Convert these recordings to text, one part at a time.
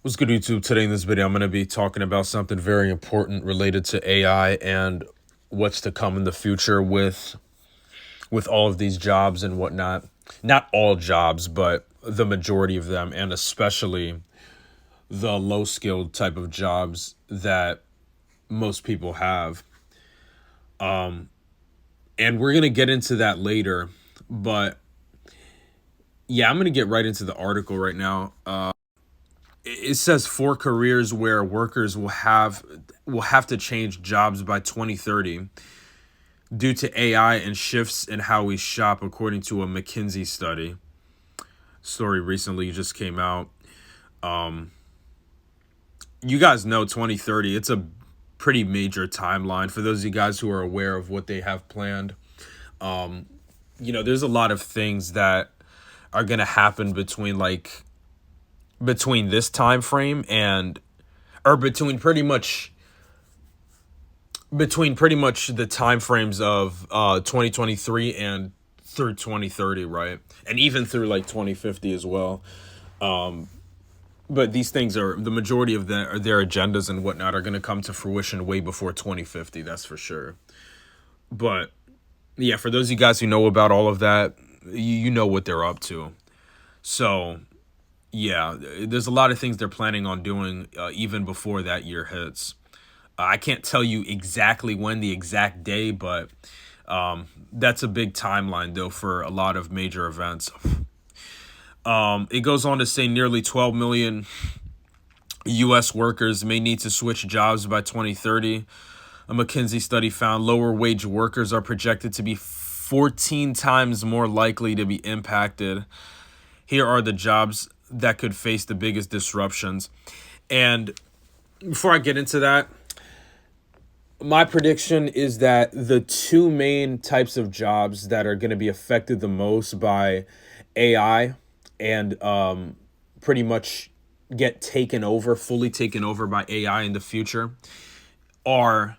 What's good, YouTube? Today in this video, I'm going to be talking about something very important related to AI and what's to come in the future with all of these jobs and whatnot. Not all jobs, but the majority of them, and especially the low-skilled type of jobs that most people have. And we're going to get into that later, but yeah, I'm going to get right into the article right now. It says four careers where workers will have to change jobs by 2030 due to AI and shifts in how we shop, according to a McKinsey study. Story recently just came out. You guys know 2030. It's a pretty major timeline for those of you guys who are aware of what they have planned. There's a lot of things that are going to happen between this time frame and or between pretty much the time frames of 2023 and through 2030, right? And even through like 2050 as well. But these things are the majority of their agendas and whatnot are going to come to fruition way before 2050. That's for sure. But yeah, for those of you guys who know about all of that, you know what they're up to. So yeah, there's a lot of things they're planning on doing even before that year hits. I can't tell you exactly when, the exact day, but that's a big timeline, though, for a lot of major events. It goes on to say nearly 12 million U.S. workers may need to switch jobs by 2030. A McKinsey study found lower wage workers are projected to be 14 times more likely to be impacted. Here are the jobs that could face the biggest disruptions. And before I get into that, my prediction is that the two main types of jobs that are going to be affected the most by AI and pretty much get fully taken over by AI in the future are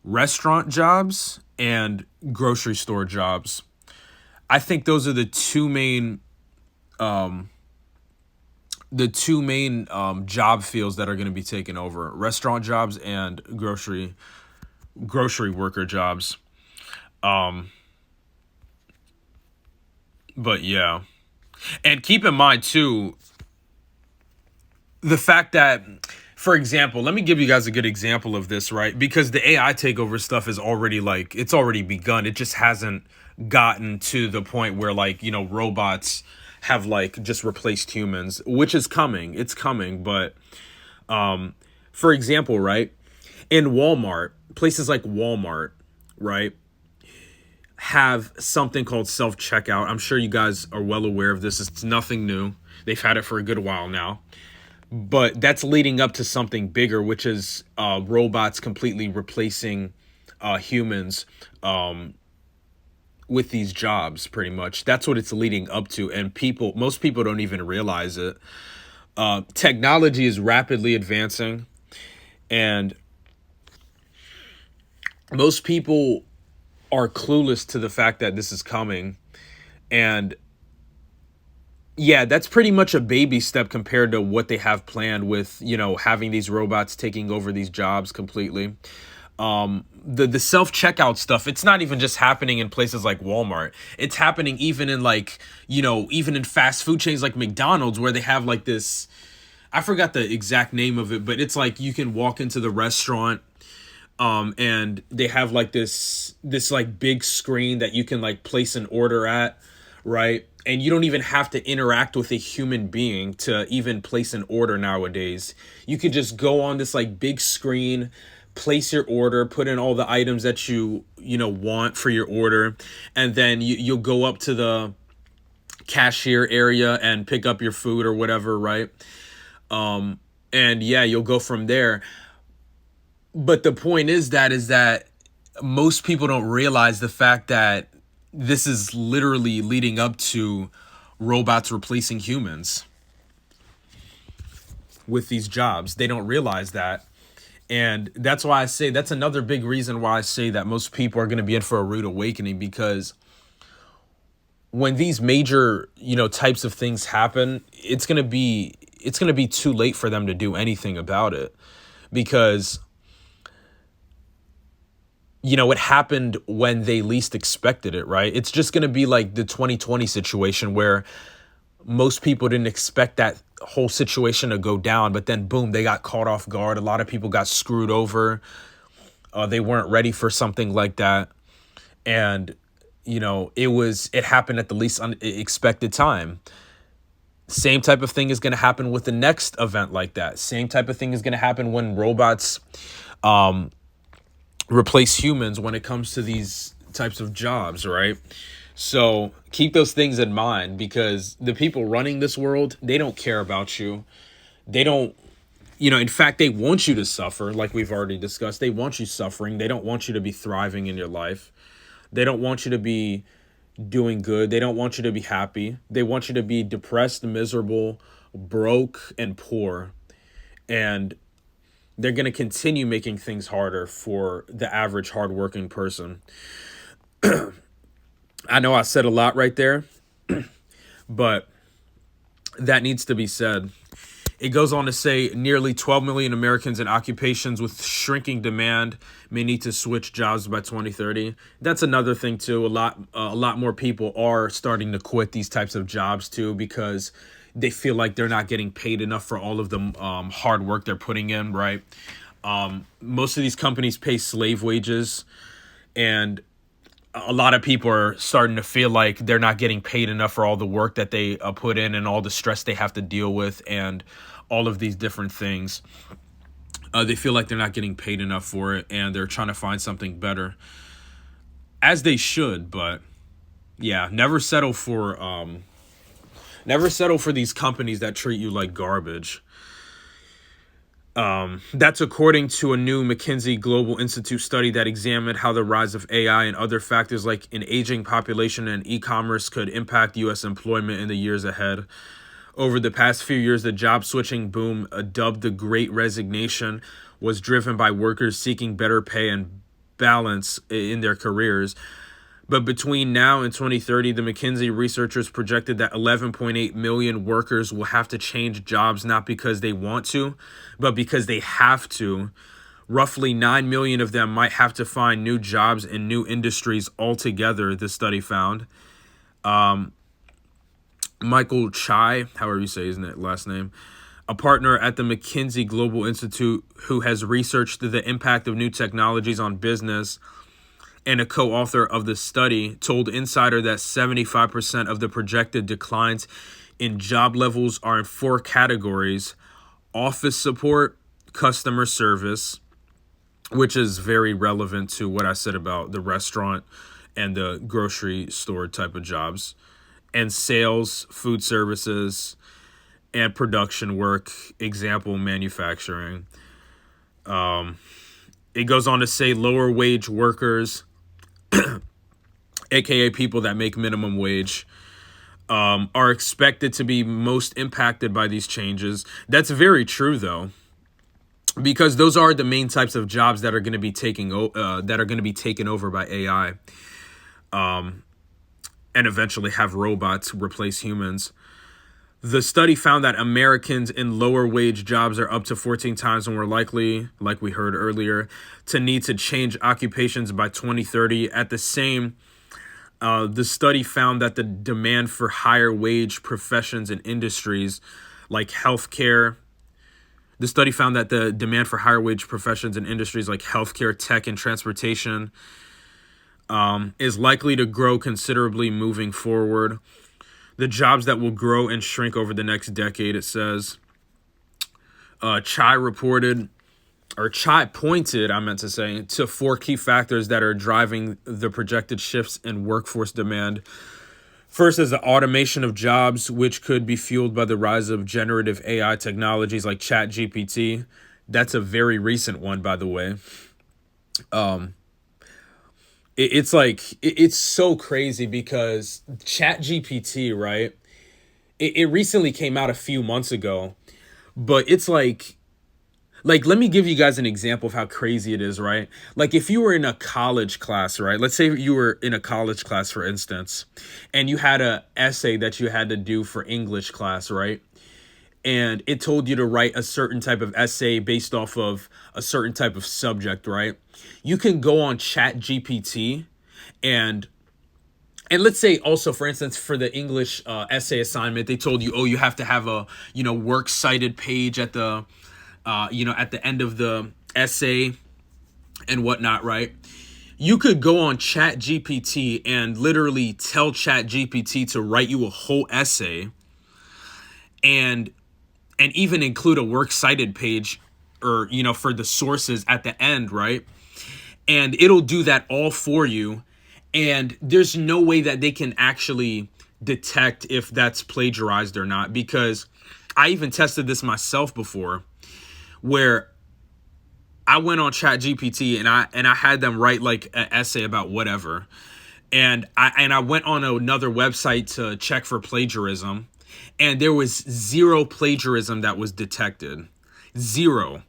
restaurant jobs and grocery store jobs. I think those are the two main job fields that are going to be taken over: restaurant jobs and grocery worker jobs. But yeah, and keep in mind too the fact that, for example, let me give you guys a good example of this, right? Because the AI takeover stuff is already it's already begun. It just hasn't gotten to the point where robots have just replaced humans, which is coming. It's coming. But for example, right, in Walmart, places like Walmart, right, have something called self-checkout. I'm sure you guys are well aware of this. It's nothing new. They've had it for a good while now. But that's leading up to something bigger, which is robots completely replacing humans with these jobs, pretty much. That's what it's leading up to. And most people don't even realize it. Technology is rapidly advancing, and most people are clueless to the fact that this is coming. And yeah, that's pretty much a baby step compared to what they have planned with, having these robots taking over these jobs completely. The self-checkout stuff, it's not even just happening in places like Walmart. It's happening even in even in fast food chains like McDonald's, where they have this, I forgot the exact name of it, but it's you can walk into the restaurant and they have this big screen that you can place an order at, right? And you don't even have to interact with a human being to even place an order nowadays. You could just go on this big screen, place your order, put in all the items that you want for your order, and then you'll go up to the cashier area and pick up your food or whatever, right? And yeah, you'll go from there. But the point is that most people don't realize the fact that this is literally leading up to robots replacing humans with these jobs. They don't realize that. And that's why I say, that's another big reason why I say that most people are going to be in for a rude awakening, because when these major, types of things happen, it's going to be it's going to be too late for them to do anything about it, because it happened when they least expected it, right? It's just going to be like the 2020 situation where most people didn't expect that whole situation to go down, but then boom, they got caught off guard. A lot of people got screwed over. They weren't ready for something like that. And, it happened at the least unexpected time. Same type of thing is going to happen with the next event like that. Same type of thing is going to happen when robots replace humans when it comes to these types of jobs, right? So keep those things in mind, because the people running this world, they don't care about you. They don't, in fact, they want you to suffer, like we've already discussed. They want you suffering. They don't want you to be thriving in your life. They don't want you to be doing good. They don't want you to be happy. They want you to be depressed, miserable, broke, and poor. And they're going to continue making things harder for the average hardworking person. I know I said a lot right there, but that needs to be said. It goes on to say nearly 12 million Americans in occupations with shrinking demand may need to switch jobs by 2030. That's another thing too. A lot more people are starting to quit these types of jobs too, because they feel like they're not getting paid enough for all of the hard work they're putting in, right? Most of these companies pay slave wages, and a lot of people are starting to feel like they're not getting paid enough for all the work that they put in and all the stress they have to deal with and all of these different things. They feel like they're not getting paid enough for it, and they're trying to find something better, as they should. But yeah, never settle for these companies that treat you like garbage. That's according to a new McKinsey Global Institute study that examined how the rise of AI and other factors like an aging population and e-commerce could impact U.S. employment in the years ahead. Over the past few years, the job switching boom, dubbed the Great Resignation, was driven by workers seeking better pay and balance in their careers. But between now and 2030, the McKinsey researchers projected that 11.8 million workers will have to change jobs, not because they want to, but because they have to. Roughly 9 million of them might have to find new jobs in new industries altogether, the study found. Michael Chai, however you say his last name, a partner at the McKinsey Global Institute who has researched the impact of new technologies on business and a co-author of the study, told Insider that 75% of the projected declines in job levels are in 4 categories: office support, customer service, which is very relevant to what I said about the restaurant and the grocery store type of jobs, and sales, food services, and production work, example, manufacturing. It goes on to say lower wage workers, aka people that make minimum wage, are expected to be most impacted by these changes. That's very true, though, because those are the main types of jobs that are going to be taken over by AI, and eventually have robots replace humans. The study found that Americans in lower wage jobs are up to 14 times more likely, like we heard earlier, to need to change occupations by 2030. At the same, the study found that the demand for higher wage professions and industries like healthcare, healthcare, tech, and transportation is likely to grow considerably moving forward. The jobs that will grow and shrink over the next decade, it says. Chai pointed, to 4 key factors that are driving the projected shifts in workforce demand. First is the automation of jobs, which could be fueled by the rise of generative AI technologies like ChatGPT. That's a very recent one, by the way. It's so crazy because ChatGPT, right? It recently came out a few months ago, but it's like let me give you guys an example of how crazy it is, right? Like if you were in a college class, right? Let's say you were in a college class, for instance, and you had a essay that you had to do for English class, right? and it told you to write a certain type of essay based off of a certain type of subject, right? You can go on Chat GPT and let's say also, for instance, for the English essay assignment, they told you, oh, you have to have a, works cited page at the, at the end of the essay and whatnot, right? You could go on Chat GPT and literally tell Chat GPT to write you a whole essay and even include a works cited page or, for the sources at the end, right? And it'll do that all for you. And there's no way that they can actually detect if that's plagiarized or not, because I even tested this myself before, where I went on Chat GPT and I had them write like an essay about whatever. And I went on another website to check for plagiarism, and there was zero plagiarism that was detected. Zero.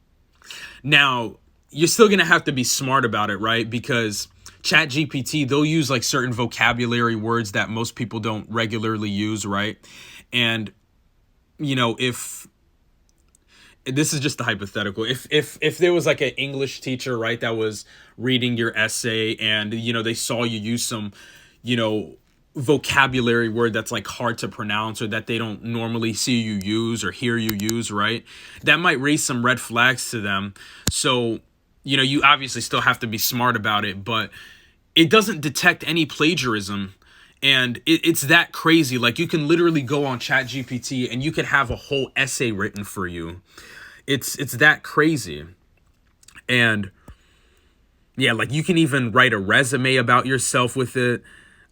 Now, you're still going to have to be smart about it, right? Because Chat GPT, they'll use like certain vocabulary words that most people don't regularly use, right? And, if this is just a hypothetical, if there was like an English teacher, right, that was reading your essay and, they saw you use some, vocabulary word that's like hard to pronounce or that they don't normally see you use or hear you use, right? That might raise some red flags to them. So, you obviously still have to be smart about it, but it doesn't detect any plagiarism. And it's that crazy. Like, you can literally go on Chat GPT and you can have a whole essay written for you. It's that crazy. And yeah, like you can even write a resume about yourself with it.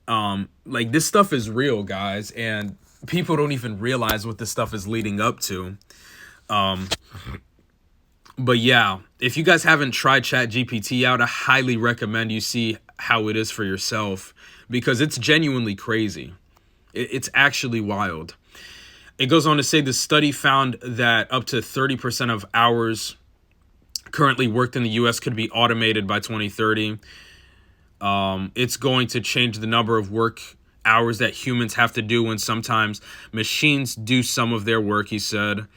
Like, this stuff is real, guys, and people don't even realize what this stuff is leading up to. But yeah, if you guys haven't tried Chat GPT out, I highly recommend you see how it is for yourself, because it's genuinely crazy. It's actually wild. It goes on to say the study found that up to 30% of hours currently worked in the U.S. could be automated by 2030. It's going to change the number of work hours that humans have to do when sometimes machines do some of their work, he said.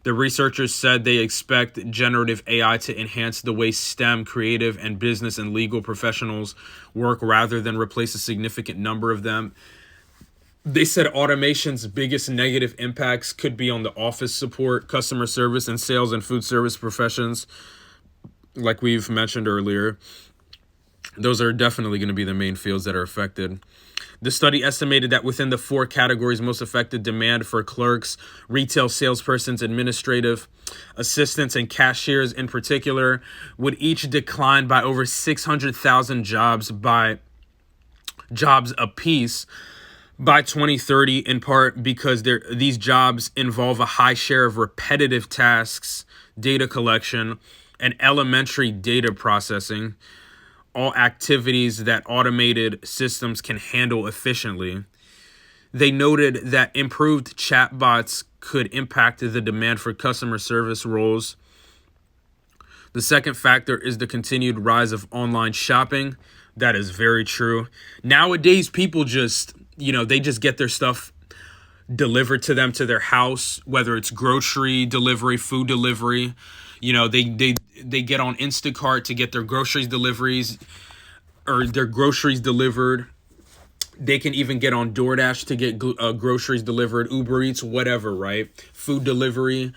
The researchers said they expect generative AI to enhance the way STEM, creative, and business and legal professionals work rather than replace a significant number of them. They said automation's biggest negative impacts could be on the office support, customer service, and sales and food service professions, like we've mentioned earlier. Those are definitely going to be the main fields that are affected. The study estimated that within the 4 categories most affected, demand for clerks, retail salespersons, administrative assistants, and cashiers in particular would each decline by over 600,000 jobs apiece by 2030, in part because these jobs involve a high share of repetitive tasks, data collection, and elementary data processing, all activities that automated systems can handle efficiently. They noted that improved chatbots could impact the demand for customer service roles. The second factor is the continued rise of online shopping. That is very true. Nowadays, people just, they just get their stuff delivered to them to their house, whether it's grocery delivery, food delivery. They get on Instacart to get their groceries deliveries or their groceries delivered. They can even get on DoorDash to get groceries delivered, Uber Eats, whatever, right? Food delivery,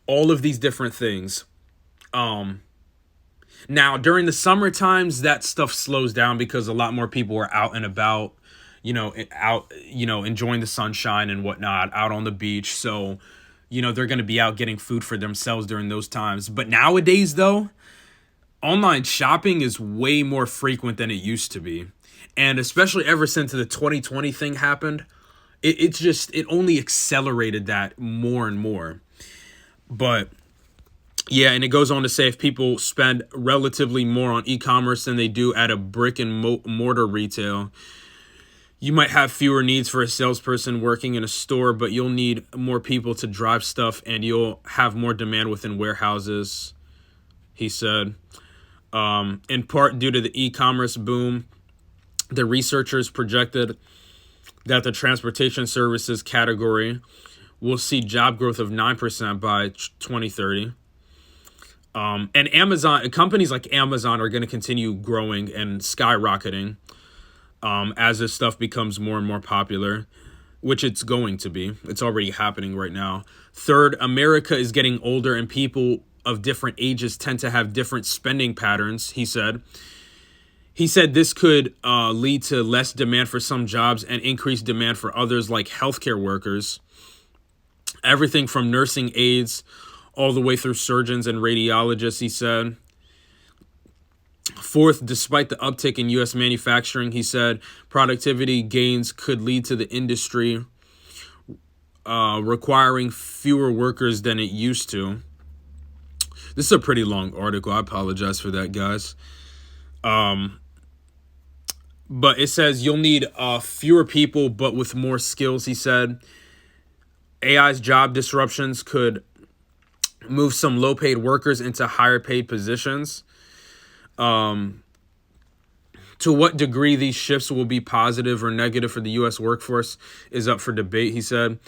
all of these different things. Now, during the summer times, that stuff slows down because a lot more people are out and about, enjoying the sunshine and whatnot, out on the beach. So, they're going to be out getting food for themselves during those times. But nowadays, though, online shopping is way more frequent than it used to be. And especially ever since the 2020 thing happened, it only accelerated that more and more. But yeah, and it goes on to say if people spend relatively more on e-commerce than they do at a brick and mortar retail, you might have fewer needs for a salesperson working in a store, but you'll need more people to drive stuff and you'll have more demand within warehouses, he said. In part due to the e-commerce boom, the researchers projected that the transportation services category we'll see job growth of 9% by 2030. And Amazon, companies like Amazon are going to continue growing and skyrocketing as this stuff becomes more and more popular, which it's going to be. It's already happening right now. Third, America is getting older and people of different ages tend to have different spending patterns, he said. He said this could lead to less demand for some jobs and increased demand for others, like healthcare workers. Everything from nursing aides all the way through surgeons and radiologists, he said. Fourth, despite the uptick in U.S. manufacturing, he said, productivity gains could lead to the industry requiring fewer workers than it used to. This is a pretty long article. I apologize for that, guys. But it says you'll need fewer people, but with more skills, he said. AI's job disruptions could move some low-paid workers into higher-paid positions. To what degree these shifts will be positive or negative for the U.S. workforce is up for debate, he said.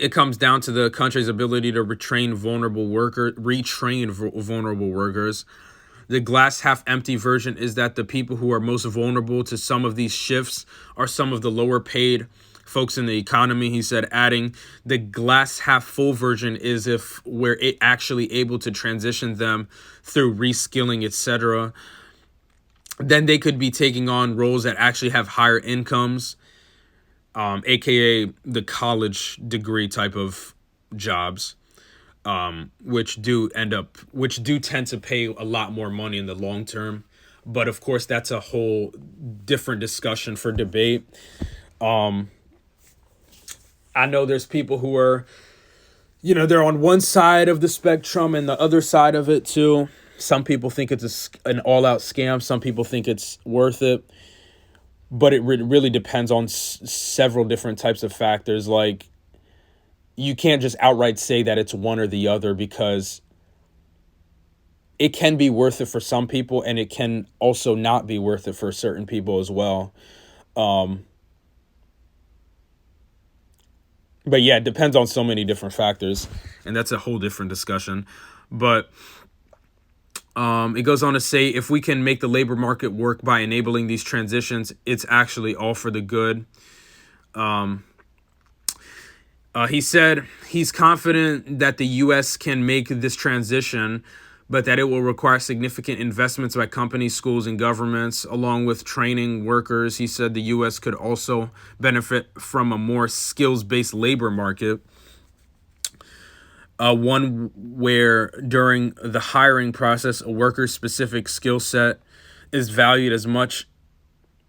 It comes down to the country's ability to retrain vulnerable workers. The glass half empty version is that the people who are most vulnerable to some of these shifts are some of the lower paid folks in the economy, he said, adding the glass half full version is if we're actually able to transition them through reskilling, etc. Then they could be taking on roles that actually have higher incomes, aka the college degree type of jobs, which do tend to pay a lot more money in the long term. But of course, that's a whole different discussion for debate. I know there's people who are, they're on one side of the spectrum and the other side of it too. Some people think it's an all-out scam. Some people think it's worth it. But it really depends on several different types of factors. Like, you can't just outright say that it's one or the other, because it can be worth it for some people and it can also not be worth it for certain people as well. But yeah, it depends on so many different factors, and that's a whole different discussion. But it goes on to say, if we can make the labor market work by enabling these transitions, it's actually all for the good. He said he's confident that the U.S. can make this transition, but that it will require significant investments by companies, schools, and governments, along with training workers. He said the U.S. could also benefit from a more skills-based labor market, one where during the hiring process, a worker's specific skill set is valued as much,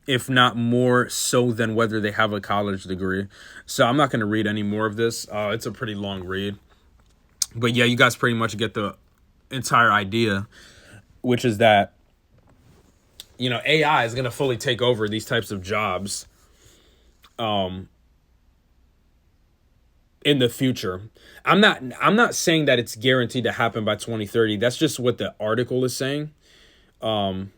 if not more so, than whether they have a college degree. So I'm not going to read any more of this. It's a pretty long read. But yeah, you guys pretty much get the entire idea, which is that, AI is going to fully take over these types of jobs in the future. I'm not saying that it's guaranteed to happen by 2030. That's just what the article is saying. But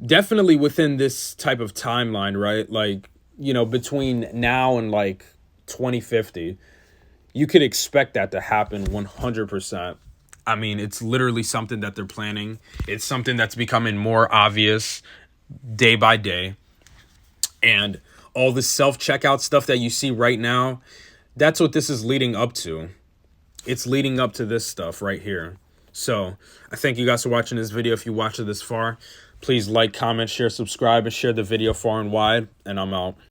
definitely within this type of timeline, right? Like, between now and like 2050, you could expect that to happen 100%. I mean, it's literally something that they're planning. It's something that's becoming more obvious day by day. And all the self-checkout stuff that you see right now, that's what this is leading up to. It's leading up to this stuff right here. So I thank you guys for watching this video. If you watched it this far, please like, comment, share, subscribe, and share the video far and wide. And I'm out.